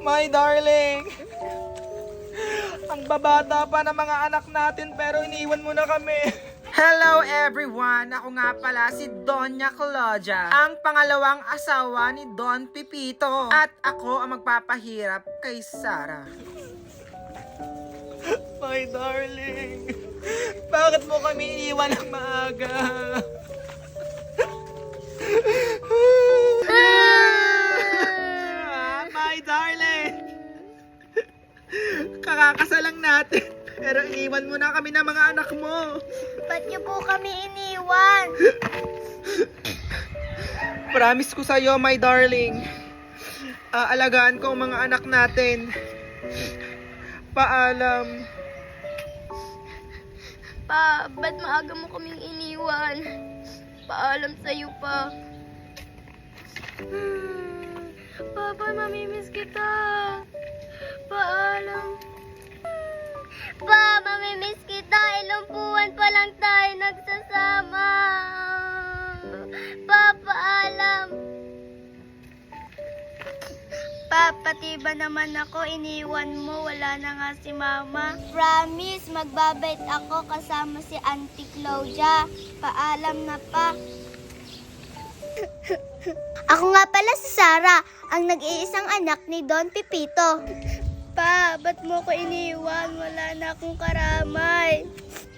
My darling! Ang babata pa ng mga anak natin pero iniwan mo na kami. Hello everyone! Ako nga pala si Doña Claudia, ang pangalawang asawa ni Don Pipito. At ako ang magpapahirap kay Sarah. My darling! Bakit mo kami iniwan ng maaga? My darling! Kakakasalang natin, pero iniwan mo na kami ng mga anak mo. Ba't niyo po kami iniwan? Promise ko sa'yo, my darling. Aalagaan ko ang mga anak natin. Paalam. Pa, ba't maaga mo kaming iniwan? Paalam sa'yo pa. Papa, mamimiss kita. Paalam. Pa, mamimiss kita. Ilang buwan pa lang tayo nagsasama. Pa, paalam. Pa, pati ba naman ako iniwan mo? Wala na nga si Mama. Promise, magbabait ako kasama si Auntie Claudia. Paalam na pa. Ako nga pala si Sarah, ang nag-iisang anak ni Don Pipito. Pa, ba't mo ko iniwan? Wala na akong karamay.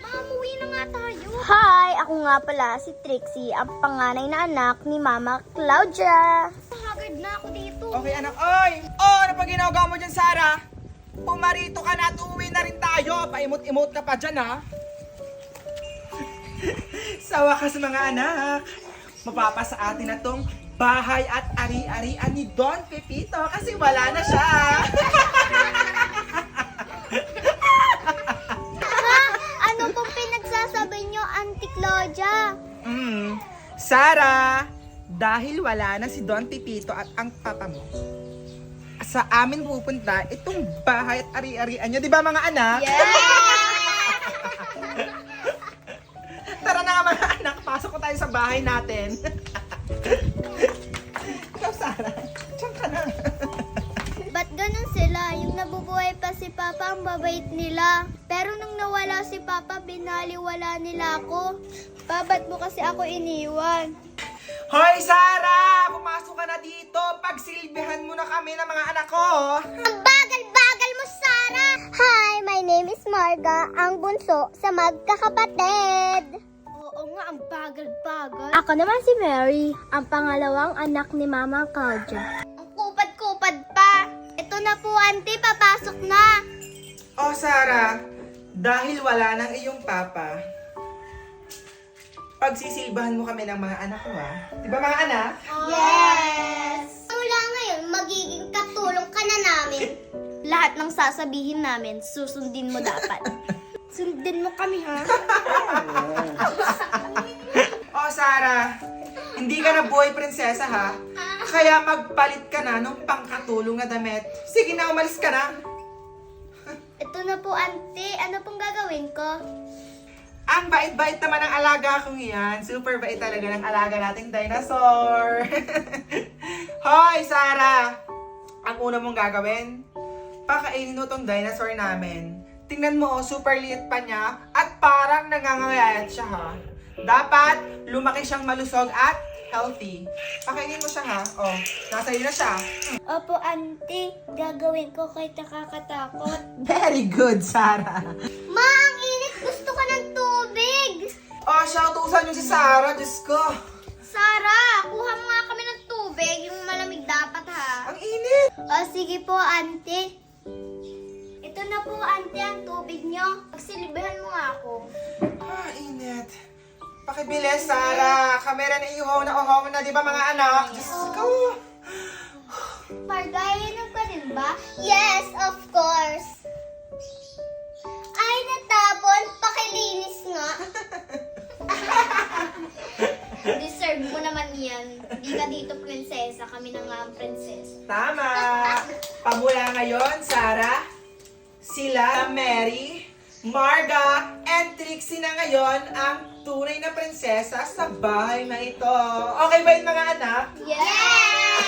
Mamuwi na nga tayo. Hi, ako nga pala si Trixie, ang panganay na anak ni Mama Claudia. Hagad na ako dito. Okay anak, oy! Oh, ano pa ginagawa mo dyan, Sarah? Pumarito ka na at uuwi na rin tayo. Paimot-imot ka pa dyan, ha? Sa wakas mga anak, mapapasa atin na tong bahay at ari-arian ni Don Pipito kasi wala na siya. Ano pong pinagsasabi nyo, Auntie Claudia? Sarah, dahil wala na si Don Pipito at ang papa mo, sa amin pupunta itong bahay at ari-arian nyo. Di ba mga anak? Tara na nga mga anak, pasok ko tayo sa bahay natin. Ikaw, Sarah, diyan ka na. Ba't ganun sila? Yung nabubuhay pa si Papa, ang babait nila. Pero nung nawala si Papa, binaliwala nila ako. Pa, ba't mo kasi ako iniwan? Hoy, Sarah! Pumasok ka na dito. Pagsilbihan mo na kami ng mga anak ko. Ang bagal-bagal mo, Sarah! Hi, my name is Marga, ang bunso sa magkakapatid. Oo nga, ang bagal-bagal. Ako naman si Mary, ang pangalawang anak ni Mama Claudia. Ang kupad-kupad pa. Ito na po, auntie, papasok na. Oh, Sarah, dahil wala nang iyong papa, pagsisilbahan mo kami ng mga anak ko, ha? Di ba mga anak? Yes! Mula ngayon, magiging katulong ka na namin. Lahat ng sasabihin namin, susundin mo dapat. Sundin mo kami, ha? Oh, Sarah, hindi ka na boy prinsesa, ha? Kaya magpalit ka na nung pangkatulong na damit. Sige na, umalis ka na. Ito na po, auntie. Ano pong gagawin ko? Ang bait-bait naman ng alaga kong yan. Super bait talaga ng alaga nating dinosaur. Hoy, Sarah! Ang una mong gagawin, pakainin mo tong dinosaur namin. Tingnan mo, super liit pa niya at parang nangangayayat siya, ha? Dapat lumaki siyang malusog at healthy. Pakainin mo siya, ha? Oh, nasa iyo na siya. Opo, auntie. Gagawin ko kahit nakakatakot. Very good, Sarah. Ma, ang init! Gusto ko ng tubig! Oh, shout-outan niyo si Sarah. Diyos ko. Sarah, kuha mo nga kami ng tubig. Yung malamig dapat, ha? Ang init. Sige po, auntie. Ito na po, auntie, ang tubig nyo. Pagsilibahan mo nga ako. Init. Pakibilis, Sarah. Kamera na uhaw na, di ba mga anak? Diyos ko. Marga, inom ka din ba? Yes, of course. Ay, natapon. Pakilinis nga. Deserve mo naman yan. Hindi ka dito prinsesa. Kami na nga ang prinsesa. Tama. Pamula ngayon, Sarah, sila, Mary, Marga, and Trixie na ngayon ang tunay na prinsesa sa bahay na ito. Okay ba yun mga anak? Yes!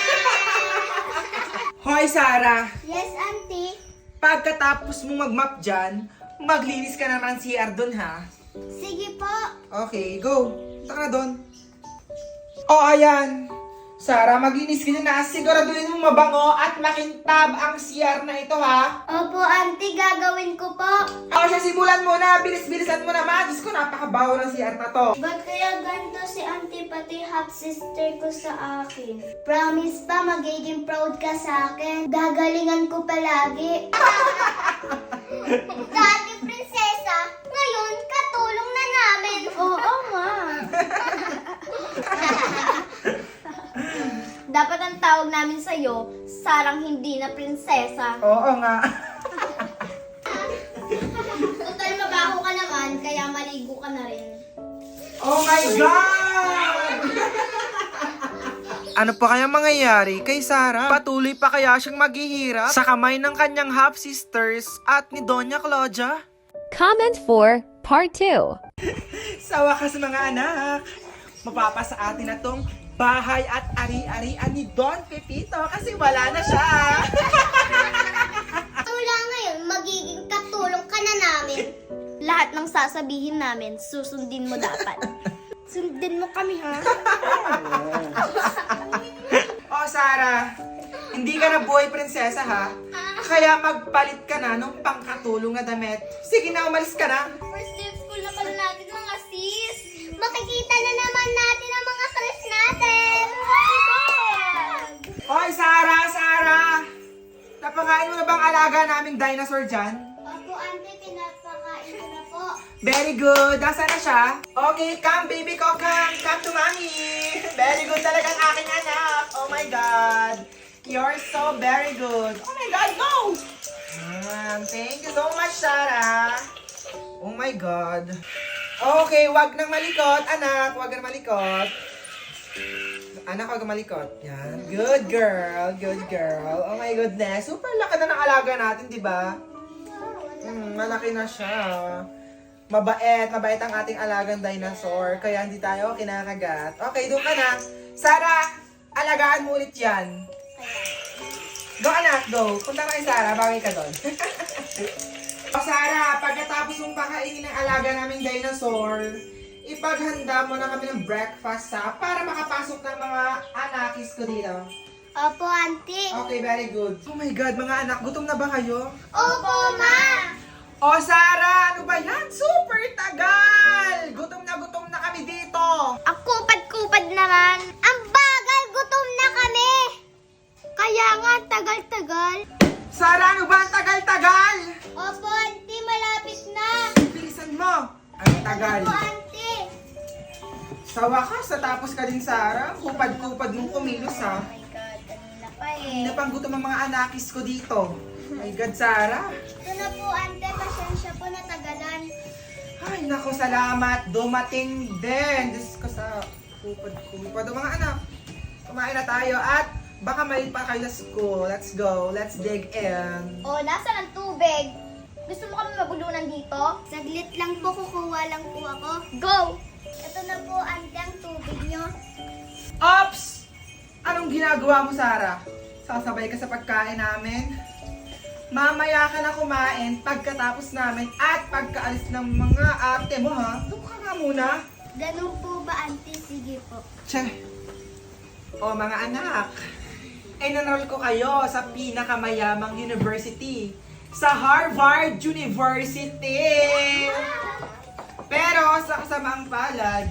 Hoy Hoy, Sarah! Yes, Auntie. Pagkatapos mo mag-map dyan, maglinis ka naman CR dun, ha? Sige po. Okay, go. Punta ka na dun. Oh, ayan. Sarah, maglinis ka na. Siguraduhin mo mabango at makintab ang CR na ito, ha? Opo, Auntie. Gagawin ko po. O siya, simulan mo na. Bilis-bilisan mo naman. Diyos ko, napakabaho ng CR na to. Ba't kaya ganito si Auntie pati half-sister ko sa akin? Promise pa, magiging proud ka sa akin. Gagalingan ko palagi. Dati prinsesa, ngayon katulong na namin. Oo nga. Dapat ang tawag namin sa'yo, Sarang hindi na prinsesa. Oo nga. Total mabaho ka naman, kaya maligo ka na rin. Oh my God! Ano pa kaya mangyayari kay Sarah? Patuloy pa kaya siyang maghihirap sa kamay ng kanyang half-sisters at ni Doña Claudia? Comment for Part 2. Sa wakas mga anak, mapapasa atin na tong bahay at ari-arian ni Don Pepito kasi wala na siya. Wala ngayon, magiging katulong ka na namin. Lahat ng sasabihin namin, susundin mo dapat. Sundin mo kami, ha? Oh, Sarah, hindi ka na buhay prinsesa, ha? Kaya magpalit ka na ng pangkatulong na damit. Sige na, umalis ka na. First day of school na pala natin, mga sis. Makikita na naman natin ang mga crush natin. Hoy, Sarah! Napakain mo na bang alaga naming dinosaur dyan? Opo, Auntie, pinapakain ko na po. Very good. Nasaan na siya? Okay, come baby ko, come. Come to mommy. Very good talagang aking anak. Oh my God. You're so very good. Oh my God, go! Thank you so much, Sarah. Oh my God. Okay, wag nang malikot, anak. Wag nang malikot. Anak, wag nang malikot. Yan. Good girl. Good girl. Oh my goodness. Super laki na ng alaga natin, di ba? Malaki na siya. Mabait ang ating alagang dinosaur. Kaya hindi tayo kinakagat. Okay, doon ka na. Sarah, alagaan mo ulit yan. Go anak, go. Punta ka kay Sarah, bagay ka doon. O Sarah, pagkatapos mong pakainin ng alaga naming dinosaur, ipaghanda mo na kami ng breakfast ha, para makapasok ng mga anakis ko dito. Opo, Auntie. Okay, very good. Oh my God, mga anak, gutom na ba kayo? Opo, Ma. O Sarah, ano ba yan? Super tagal! Gutom na kami dito! Ang kupad-kupad naman. Ang bagal, gutom na kami. Kaya nga, tagal-tagal. Sarah, ano ba ang tagal-tagal? Opo, Auntie, malapit na. Bilisan mo! Ang tagal. Opo, Auntie. Sa wakas, natapos ka din, Sarah. Kupad-kupad mong kumilos, ha? Oh my God, kanina pa Hindi pang gutom ang mga anakis ko dito. My God, Sarah. Ito na po, Auntie. Pasensya po na tagalan. Ay, naku, salamat. Dumating din. Diyos ko sa kupad-kupad. O mga anak, kumain na tayo at baka may pa kayo sa school. Let's go. Let's dig in. O, nasa ng tubig? Gusto mo kami mabulunan dito? Saglit lang po, kukuha lang po ako. Go! Ito na po, Auntie, ang tubig nyo. Ops! Anong ginagawa mo, Sarah? Sasabay ka sa pagkain namin? Mamaya ka na kumain pagkatapos namin at pagkaalis ng mga ate mo, ha? Doon ka nga muna. Ganun po ba, Auntie? Sige po. Che. O mga anak, enroll ko kayo sa pinakamayamang university, sa Harvard University. Pero sa kasamaang palad,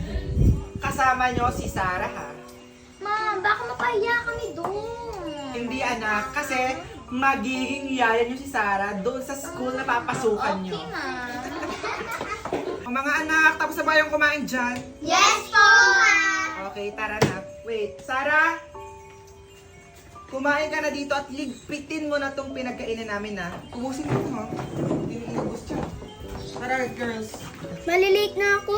kasama nyo si Sarah, ha? Ma, baka mapahiya kami doon. Hindi anak, kasi magiging yaya nyo si Sarah doon sa school na papasukan nyo. Okay, Ma. O mga anak, tapos na ba yung kumain dyan? Yes po, Ma. Okay, tara na. Wait, Sarah? Kumain ka na dito at ligpitin mo na tong pinagkainan namin, ha? Ubusin mo ito, ha? Hindi mo inubos dyan. Tara, girls. Malilate na ako.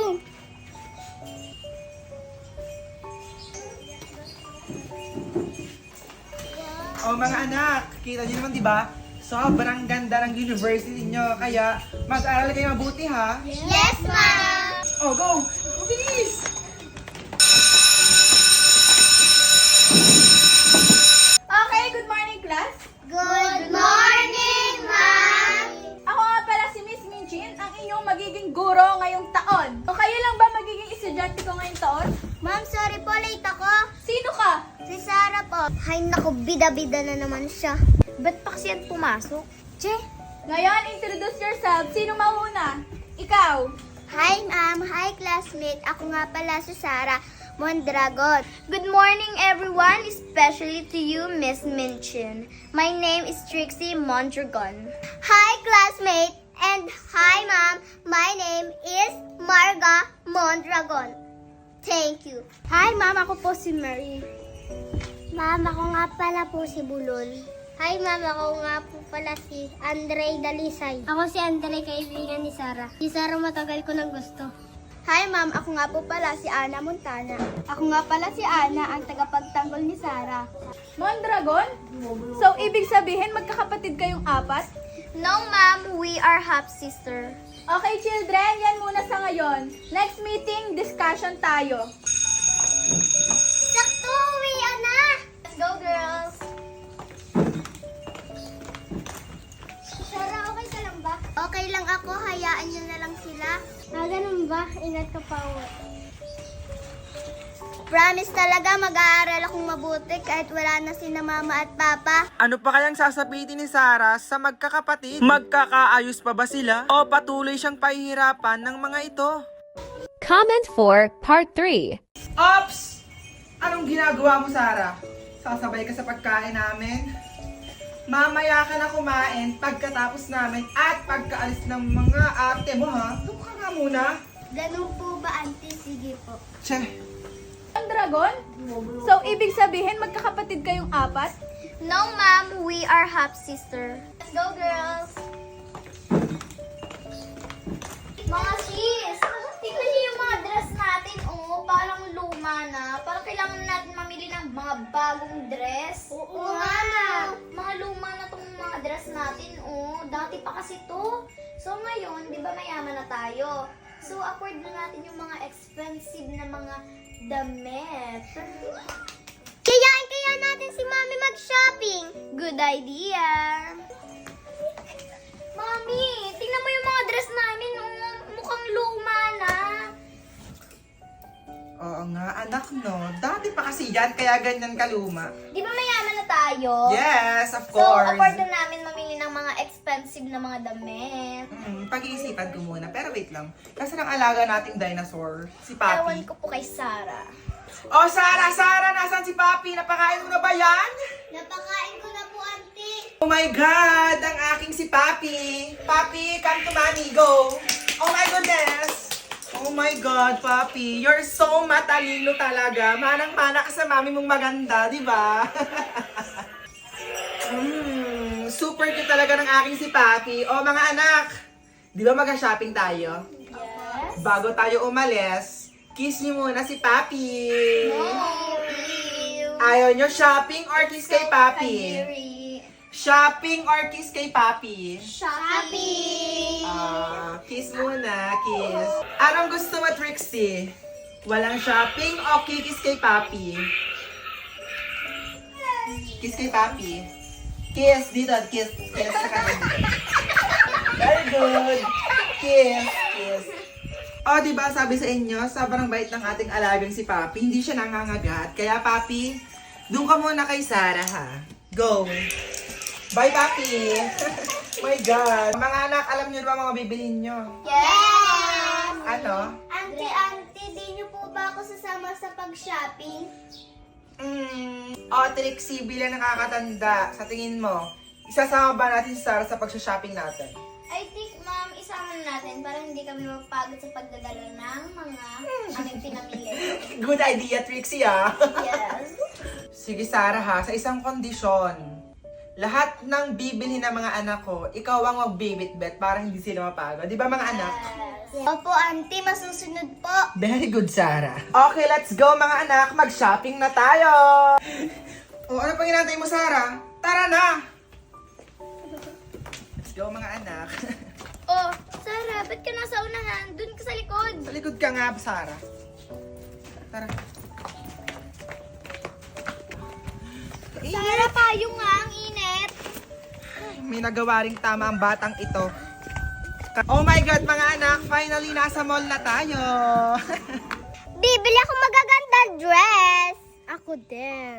O mga anak, kita niyo naman, di ba? Sobrang ganda ng university niyo, kaya mag-aral kayo mabuti, ha? Yes, Ma. Oh, go! Bilis! Okay, good morning class. magtuturo ngayong taon. O kayo lang ba magiging estudyante ko ngayong taon? Ma'am, sorry po, late ako. Sino ka? Si Sarah po. Hay naku, bida-bida na naman siya. Ba't pa kasi yan pumasok? Che? Ngayon, introduce yourself. Sino mauna? Ikaw. Hi ma'am, hi classmate. Ako nga pala si Sarah Mondragon. Good morning everyone, especially to you, Miss Minchin. My name is Trixie Mondragon. Hi classmate, and hi ma'am. My name is Marga Mondragon. Thank you. Hi ma'am, ako po si Mary. Ma'am, ako nga pala po si Bulol. Hi ma'am, ako nga po pala si Andre Dalisay. Ako si Andre, kaibigan ni Sarah. Si Sarah matagal ko nang gusto. Hi ma'am, ako nga po pala si Ana Montana. Ako nga pala si Ana, ang tagapagtanggol ni Sarah. Mondragon? So, ibig sabihin magkakapatid kayong apat? No ma'am, we are half sister. Okay, children, yan muna sa ngayon. Next meeting, discussion tayo. Sakto, uwian na! Let's go girls! Sarah, okay ka lang ba? Okay lang ako, hayaan nyo na lang sila. Ganun ba? Ingat ka pa uwi. Promise talaga, mag-aaral akong mabuti kahit wala na sina mama at papa. Ano pa kayang sasabihin ni Sarah sa magkakapatid? Magkakaayos pa ba sila? O patuloy siyang pahihirapan ng mga ito? Comment for Part 3. Ops! Anong ginagawa mo, Sarah? Sasabay ka sa pagkain namin? Mamaya ka na kumain pagkatapos namin at pagkaalis ng mga ate mo, ha? Doon ka nga muna. Ganun po ba, auntie? Sige po. Che, Mondragon? So, ibig sabihin magkakapatid kayong apat? No, ma'am. We are half sister. Let's go, girls. Mga sis, tingnan niyo yung mga dress natin. Oh, parang luma na. Parang kailangan natin mamili ng mga bagong dress. Oo nga. Mga luma na tong mga dress natin. Oh, dati pa kasi to. So, ngayon, di ba mayaman na tayo? So, afford na natin yung mga expensive na mga damit. Kayain kaya natin si Mami mag-shopping. Good idea. Mami, tingnan mo yung mga dress namin. Oh, mukhang luma na. oo nga, anak, no? Dati pa kasi yan, kaya ganyan kaluma. Di ba mayaman na tayo? Yes, of So, course. afford na namin mamili ng mga expensive na mga damit. Pag-iisipan ko muna. Pero wait lang. Kasi ang alaga nating dinosaur, si Ewan Papi. ko po kay Sarah. Oh, Sarah! Nasaan si Papi? Napakain mo na ba yan? Napakain ko na po, auntie. Oh my God! Ang aking si Papi! Papi, come to mommy, go! Oh my goodness! Oh my God, Papi! You're so matalino talaga. Manang-mana ka sa mami mong maganda, di ba? Super cute talaga ng aking si Papi. Oh mga anak, di ba mag-shopping tayo? Yes. Bago tayo umalis, kiss niyo muna si Papi. Ayaw nyo shopping or kiss kay Papi? Shopping or kiss kay Papi? Shopping! Kiss muna, kiss. Anong gusto mo, Trixie? Walang shopping o kikis kay Papi? Kiss kay Papi. Kiss, dito, kiss. Kiss sa kanan. Very good. Kiss. O, diba sabi sa inyo, sobrang bait ng ating alagang si Papi. Hindi siya nangangagat. Kaya, Papi, doon ka muna kay Sarah, ha? Go. Bye, Papi. My God. Mga anak, alam niyo ba mga bibilin nyo? Yes! Ano? Auntie, di niyo po ba ako sasama sa pag-shopping? O, Trixie, bilang nakakatanda, sa tingin mo, isasama ba natin si Sarah sa pag-shopping natin? I think, ma'am, isama na natin para hindi kami mapagod sa pagdadala ng mga aming pinamili. Good idea, Trixie, ah. Yes. Sige, Sarah, ha, sa isang kondisyon. Lahat ng bibili ng mga anak ko, ikaw ang magbibitbet para hindi sila mapagod. Di ba, mga anak? Opo, auntie, masusunod po. Very good, Sarah. Okay, let's go, mga anak. Mag-shopping na tayo. O, ano pang inantay mo, Sarah? Tara na! Let's go, mga anak. Oh, Sarah, ba't ka nasa unahan? Doon ka sa likod. Sa likod ka nga, Sarah. Tara. Sarah, tayo nga, ang init. May nagawa ring tama ang batang ito. Oh my God, mga anak, finally nasa mall na tayo. Bibili ako magagandang dress. Ako din.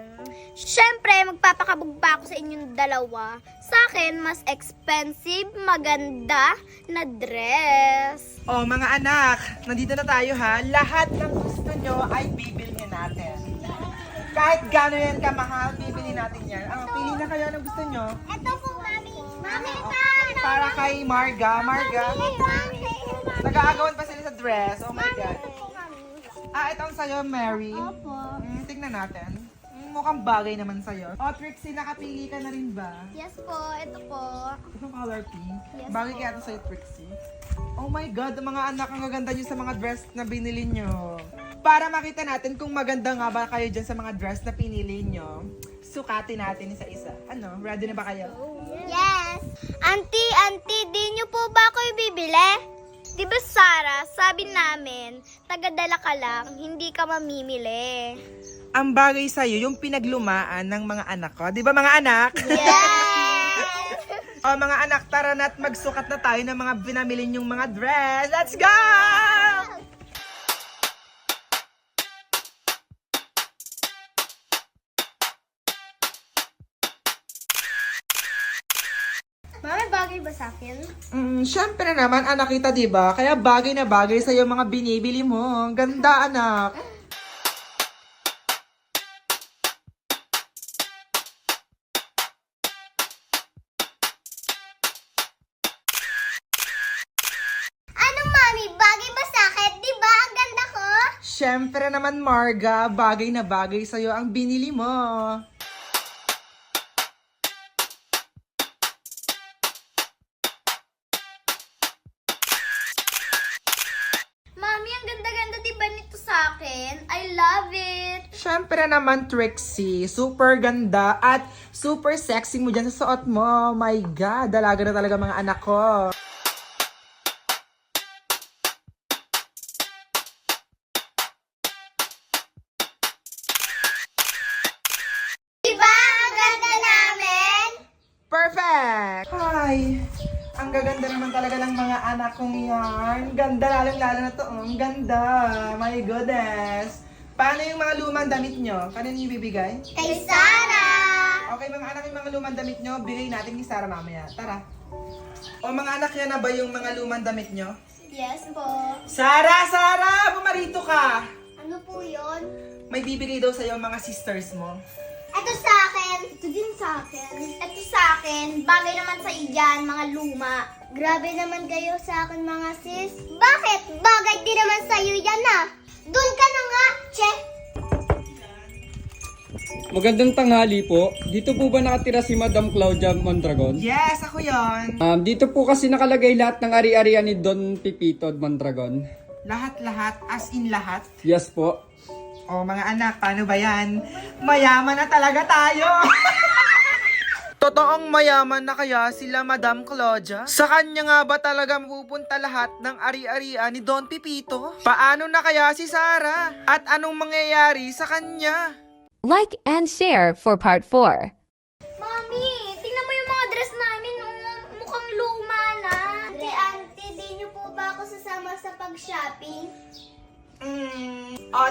Siyempre, magpapakabog pa ako sa inyong dalawa. Sa akin, mas expensive, maganda na dress. Oh mga anak, nandito na tayo ha. Lahat ng gusto nyo ay bibilhin natin. Kahit gano'n yan kamahal, bibili natin yan. Pili na kayo ng gusto nyo. Ito po, Mami. Mami, Para kay Marga. Nag-aagawan pa sila sa dress. Oh my God. Ito ang sa'yo, Mary. Opo. Tingnan natin. Mukhang bagay naman sa'yo. Oh, Trixie, nakapili ka na rin ba? Yes po, ito po. Itong color pink. Yes, Bagay po. kaya ito sa'yo, Trixie. Oh my God, mga anak, ang gaganda nyo sa mga dress na binili nyo. Para makita natin kung maganda nga ba kayo dyan sa mga dress na pinili nyo, sukatin natin isa-isa. Ano, ready na ba kayo? Yes. Auntie, di niyo po ba ako bibili? Di ba, Sarah, sabi namin, tagadala ka lang, hindi ka mamimili. Ang bagay sa'yo, yung pinaglumaan ng mga anak ko. Di ba mga anak? Yes! O mga anak, tara na't magsukat na tayo ng mga binamili nyong mga dress. Let's go! Mami, bagay ba sa akin? Syempre naman, anak kita, di ba? Kaya bagay na bagay sa'yo mga binibili mo. Ang ganda, anak. Ano, Mami? Bagay ba sa akin? Di ba? Ang ganda ko? Syempre naman, Marga, bagay na bagay sa'yo ang binili mo. Mami, ang ganda-ganda di ba nito sa akin? I love it! Syempre naman, Trixie, super ganda at super sexy mo dyan sa suot mo. My God, dalaga na talaga mga anak ko. Di ba? Ang ganda namin! Perfect! Hi! Ang gaganda naman talaga ng mga anak kong yan. Ganda, lalong-lalo na to. Ang ganda. My goodness. Paano yung mga lumang damit nyo? Kanino yung bibigay? Kay Sarah! Okay, mga anak, yung mga lumang damit nyo, bigay natin ni Sarah mamaya. Tara. O mga anak, yan na ba yung mga lumang damit nyo? Yes po. Sarah! Bumarito ka! Ano po yun? May bibigay daw sa'yo ang mga sisters mo. Ito sa akin. Ito din sa akin. Ito sa akin. Bagay naman sa iyan, mga luma. Grabe naman kayo sa akin, mga sis. Bakit? Bagay din naman sa iyo yan, ah. Doon ka na nga, che. Magandang tanghali po. Dito po ba nakatira si Madam Claudia Mondragon? Yes, ako yon. Dito po kasi nakalagay lahat ng ari-arian ni Don Pipito Mondragon. Lahat-lahat, as in lahat. Yes po. O mga anak, paano ba yan? Mayaman na talaga tayo! Totoong mayaman na kaya sila Madam Claudia? Sa kanya nga ba talaga mapupunta lahat ng ari-arian ni Don Pipito? Paano na kaya si Sarah? At anong mangyayari sa kanya? Like and share for part 4. Mami, tingnan mo yung mga dress namin. Mukhang luma na. Auntie, di niyo po ba ako sasama sa pag-shopping?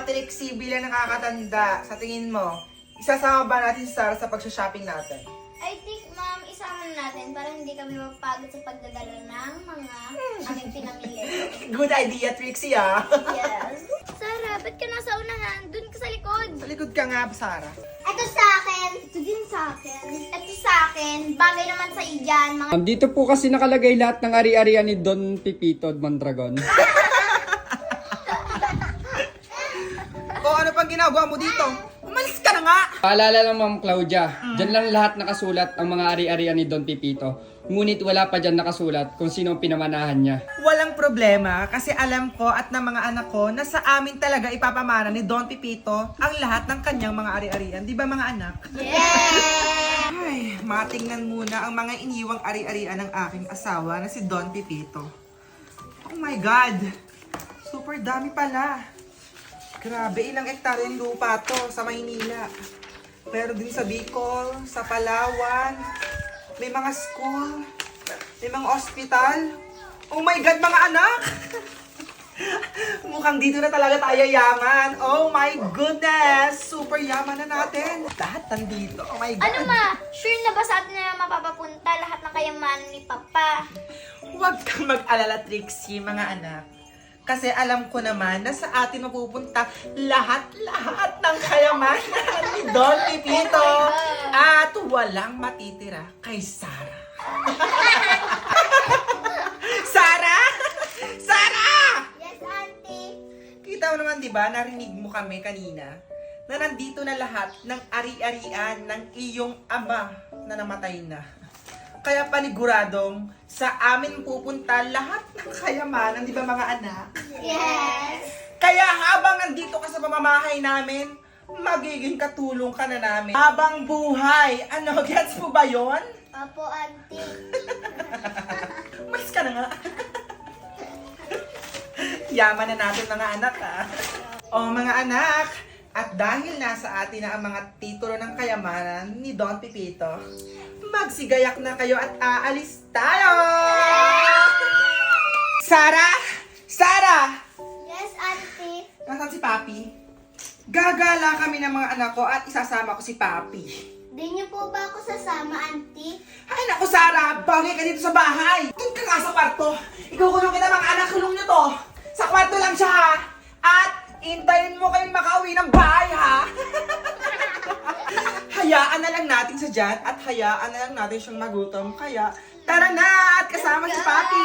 Trixie, bilang nakakatanda, sa tingin mo, isasama ba natin si Sarah sa pag-shopping natin? I think, Ma'am, isama na natin para hindi kami mapagod sa pagdadala ng mga aming pinamili. Good idea, Trixie, ah! Yes. Sarah, ba't ka nasa unahan? Doon ka sa likod. Sa likod ka nga, Sarah. Ito sa akin. Ito din sa akin. Ito sa akin. Bagay naman sa iyan, mga... Dito po kasi nakalagay lahat ng ari-arian ni Don Pipito Mondragon. O ano pang ginagawa mo dito? Umalis ka na nga! Paalala lang Ma'am Claudia, dyan lang lahat nakasulat ang mga ari-arian ni Don Pipito. Ngunit wala pa dyan nakasulat kung sino ang pinamanahan niya. Walang problema kasi alam ko at ng mga anak ko na sa amin talaga ipapamana ni Don Pipito ang lahat ng kanyang mga ari-arian. Di ba mga anak? Yeah! Ay, matingnan muna ang mga iniwang ari-arian ng aking asawa na si Don Pipito. Oh my God! Super dami pala. Grabe, ilang hektarya yung lupa to sa Maynila. Pero din sa Bicol, sa Palawan, may mga school, may mga ospital. Oh my God, mga anak! Mukhang dito na talaga tayo yaman. Oh my goodness! Super yaman na natin. Lahat nandito. Oh my God. Ano ma? Sure na ba sa atin na mapapapunta lahat ng kayamanan ni Papa? Huwag kang mag-alala, Trixie, mga anak. Kasi alam ko naman na sa atin mapupunta lahat-lahat ng kayamanan ni Don Pipito. At walang matitira kay Sarah. Sarah? Sarah! Yes, Auntie. Kita mo naman, di ba, narinig mo kami kanina na nandito na lahat ng ari-arian ng iyong ama na namatay na. Kaya paniguradong sa amin pupunta lahat ng kayamanan, di ba mga anak? Yes. Kaya habang nandito ka sa pamamahay namin, magiging katulong ka na namin. Habang buhay. Ano, gets mo ba yon? Opo, Auntie. Mas ka na nga. Yaman na natin mga anak, ha? O mga anak, at dahil nasa atin na ang mga titulo ng kayamanan ni Don Pipito, magsigayak na kayo at aalis tayo! Sarah! Sarah! Yes, Auntie. Nasaan si Papi? Gagala kami ng mga anak ko at isasama ko si Papi. Di niyo po ba ako sasama, Auntie? Ay naku Sarah, bagay ka dito sa bahay. Doon ka nga sa kwarto. Ikukulong kita mga anak, kulong nyo to. Sa kwarto lang siya ha. At intayin mo kayong makauwi ng bahay ha. Hayaan na lang natin sa dyan at hayaan na lang natin siyang magutom. Kaya tara na at kasama si Papi.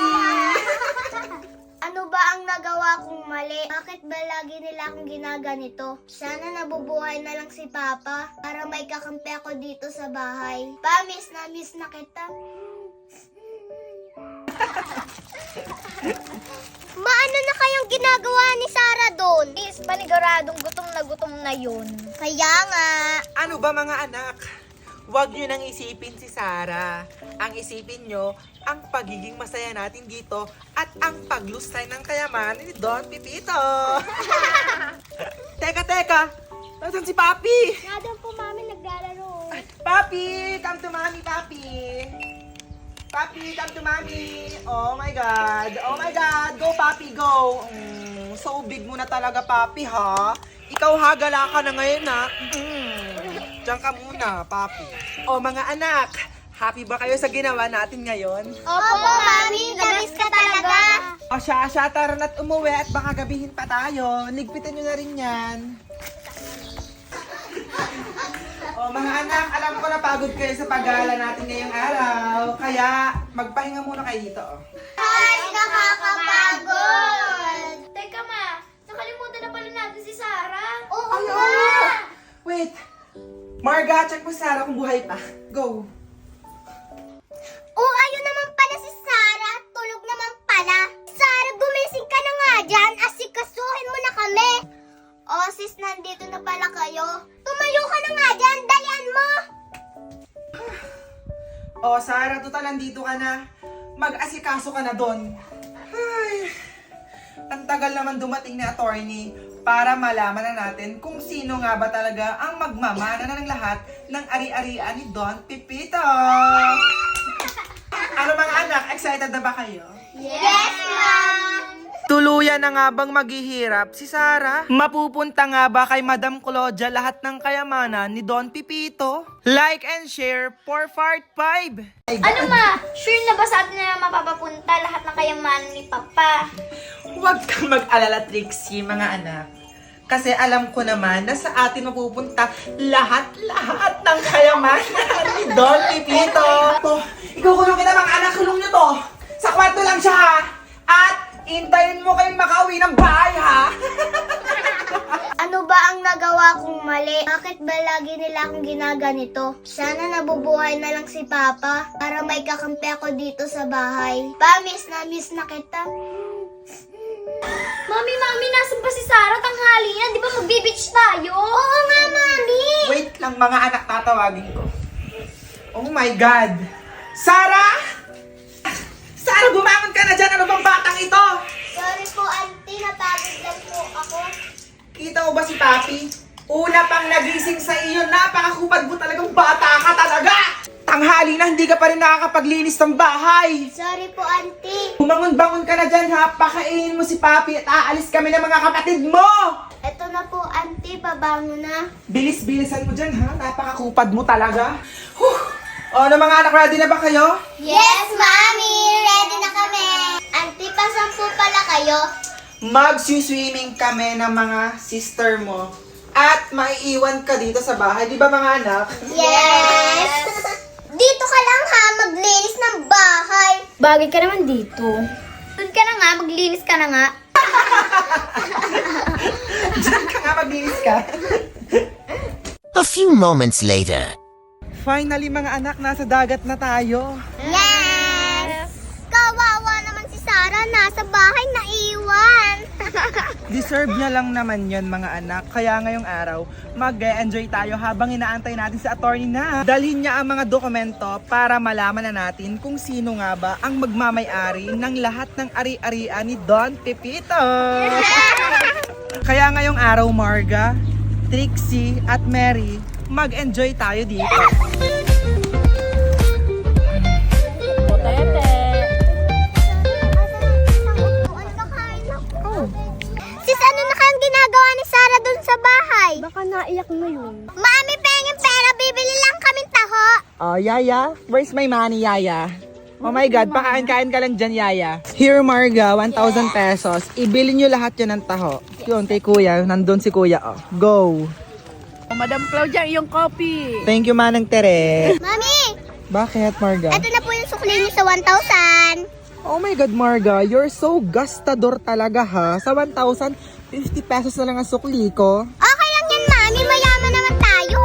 Ano ba ang nagawa kong mali? Bakit ba lagi nila akong ginaganito? Sana nabubuhay na lang si Papa para may kakampi ako dito sa bahay. Pa, miss na kita. Maano na kayang ginagawa ni Sarah doon? Is, paniguradong gutom na yun. Kaya nga. Ano ba mga anak? Huwag nyo nang isipin si Sarah. Ang isipin nyo, ang pagiging masaya natin dito at ang paglustay ng kayamanan ni Don Pipito. Teka. Nasaan si Papi? Nadang po mami naglalaro. Papi! Come to mommy, Papi! Papi, come to mommy! Oh my God! Oh my God! Go, Papi, go! So big mo na talaga, Papi, ha? Ikaw hagala ka na ngayon, ha? Diyan ka muna, Papi. Oh, mga anak! Happy ba kayo sa ginawa natin ngayon? Opo, mami. Namiss ka talaga. O siya, tara na't umuwi at baka gabihin pa tayo. Ligpitan nyo na rin yan. O mga anak, alam ko na pagod kayo sa pag-aala natin ngayong araw. Kaya magpahinga muna kayo dito. Ay, nakakapagod. Teka ma, nakalimutan na pala natin si Sarah. Oo Ay, nga. oo. Wait. Marga, check mo si Sarah kung buhay pa. Go. Oh, ayun naman pala si Sarah. Tulog naman pala. Sarah, gumising ka na nga dyan. Asikasuhin mo na kami. Oh, sis, nandito na pala kayo. Tumayo ka na nga dyan. Dalian mo. O, Sarah, total nandito ka na. Mag-asikaso ka na doon. Ay, ang tagal naman dumating na attorney para malaman na natin kung sino nga ba talaga ang magmamana na ng lahat ng ari-arian ni Don Pipito. Ano mga anak, excited na ba kayo? Yes, ma'am. Tuluyan na nga bang maghihirap si Sarah? Mapupunta nga ba kay Madam Claudia lahat ng kayamanan ni Don Pipito? Like and share for part 5. Ano ma, sure na ba sa atin na mapapapunta lahat ng kayamanan ni Papa? Huwag kang mag-alala, Trixie, mga anak. Kasi alam ko naman na sa atin mapupunta lahat-lahat ng kayamanan ni Don Pipito. Ikukulong kita mga anak, kulong nyo to. Sa kwarto lang siya ha. At intayin mo kayong makauwi ng bahay ha. Ano ba ang nagawa kong mali? Bakit ba lagi nila akong ginaganito? Sana nabubuhay na lang si Papa para may kakampi ako dito sa bahay. Pa, miss na kita. Mami, nasan ba si Sarah? Tanghali na, di ba magbe-beach tayo? Oo nga, mami! Wait lang mga anak, tatawagin ko. Oh my God. Sarah! Sarah, bumangon ka na dyan. Ano bang batang ito? Sorry po, auntie. Napagod lang po ako. Kita mo ba si Papi? Una pang nagising sa iyo, napakakupad mo talagang bata ka talaga! Tanghali na, hindi ka pa rin nakakapaglinis ng bahay. Sorry po, auntie. Bumangon-bangon ka na dyan, ha? Pakainin mo si Papi at aalis kami ng mga kapatid mo! Eto na po, auntie. Pabango na. Bilis-bilisan mo dyan, ha? Napakakupad mo talaga. Huh! O, ano mga anak, ready na ba kayo? Yes, Mami! Ready na kami! Auntie, pasan po pala kayo? Mag-swimming kami ng mga sister mo. At maiiwan ka dito sa bahay, di ba mga anak? Yes! Dito ka lang ha, maglinis ng bahay. Bagay ka naman dito. Doon ka na nga, maglinis ka na nga. Diyan ka nga, maglinis ka. A few moments later. Finally mga anak, nasa dagat na tayo. Yes! Kawawa naman si Sarah, nasa bahay naiwan. Deserve niya lang naman yon mga anak. Kaya ngayong araw, mag-enjoy tayo habang inaantay natin sa attorney na dalhin niya ang mga dokumento para malaman na natin kung sino nga ba ang magmamay-ari ng lahat ng ari-arian ni Don Pepito. Kaya ngayong araw, Marga, Trixie at Mary, mag-enjoy tayo dito. Sis, ano na kang ginagawa ni Sarah dun sa bahay? Baka naiyak na yun. Mami, pengin pera, bibili lang kaming taho. Oh, Yaya, where's my money, Yaya? Oh my God, pakain-kain ka lang dyan, Yaya. Here, Marga, 1,000 pesos. Ibili nyo lahat yun ng taho. Yun, kay Kuya. Nandun si Kuya, oh. Go! Madam Claudia, iyong copy. Thank you, Manang Tere. Mami, Bakit, Marga? eto na po yung sukli niyo sa 1,000. Oh my God, Marga, you're so gastador talaga, ha? Sa 1,000, 50 pesos na lang ang sukli ko. Okay lang yan, Mami. Mayaman naman tayo.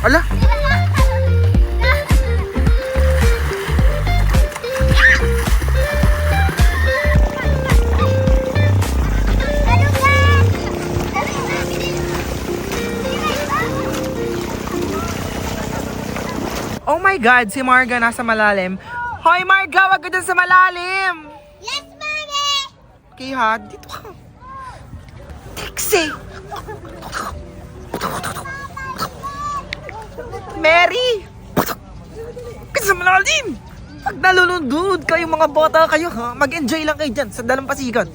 Ala! Ano ba? Oh my God, si Marga nasa malalim. Hoy, Marga, wag ka dun sa malalim! Yes, Mami! Okay, ha? Dito ka. Trixie! Mary! Kasi sa malalim! Pag nalulundod kayong mga bata kayo, ha? Mag-enjoy lang kayo dyan sa dalampasigan.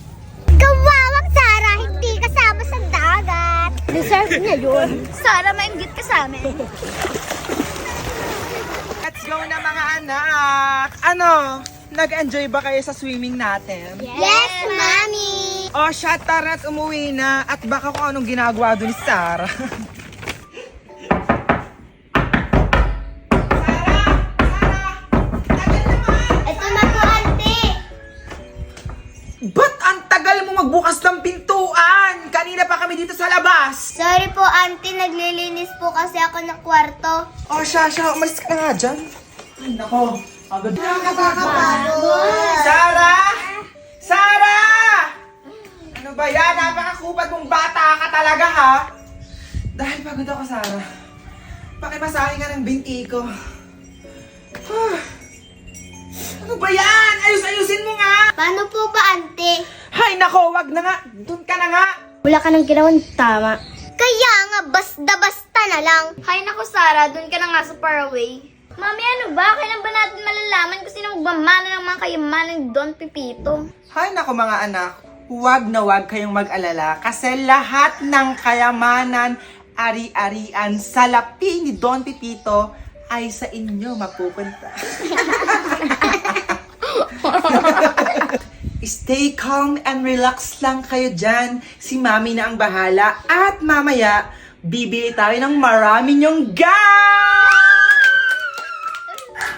Kawawang Sarah, hindi kasama sa dagat. Deserve niya yun. Sarah, mainggit ka sa amin. Let's go na mga anak! Ano? Nag-enjoy ba kayo sa swimming natin? Yes, Mami! O, shut tara at umuwi na at baka kung anong ginagawa doon ni Sarah. Ito na po, auntie. Ba't ang tagal mo magbukas ng pintuan? Kanina pa kami dito sa labas. Sorry po, auntie. Naglilinis po kasi ako ng kwarto. O, Shasha, umalis ka na nga dyan. Ay, nako. Agad. Sarah! Sarah! Ano ba yan? Napakakupad mong bata ka talaga, ha? Dahil pagod ako, Sarah. Pakimasahe ka ng binti ko. Ano ba yan? Ayus-ayusin mo nga! Paano po ba, auntie? Hay, nako, wag na nga. Doon ka na nga. Wala ka nang ginawang tama. Kaya nga, basta-basta na lang. Hay nako, Sarah, doon ka na nga sa Faraway. Mami, ano ba? Kailan ba natin malalaman kung sino magmamana ng mga kayamanan ni Don Pepito? Hay, nako mga anak. Huwag na huwag kayong mag-alala kasi lahat ng kayamanan, ari-arian, salapi ni Don Pepito ay sa inyo mapupunta. Stay calm and relax lang kayo dyan. Si Mami na ang bahala. At mamaya, bibili tayo ng marami nyong gang!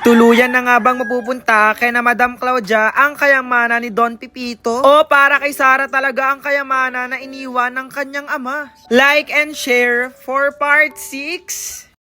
Tuluyan na nga bang mapupunta kay na Madam Claudia ang kayamanan ni Don Pepito? O para kay Sarah talaga ang kayamanan na iniwan ng kanyang ama? Like and share for part 6.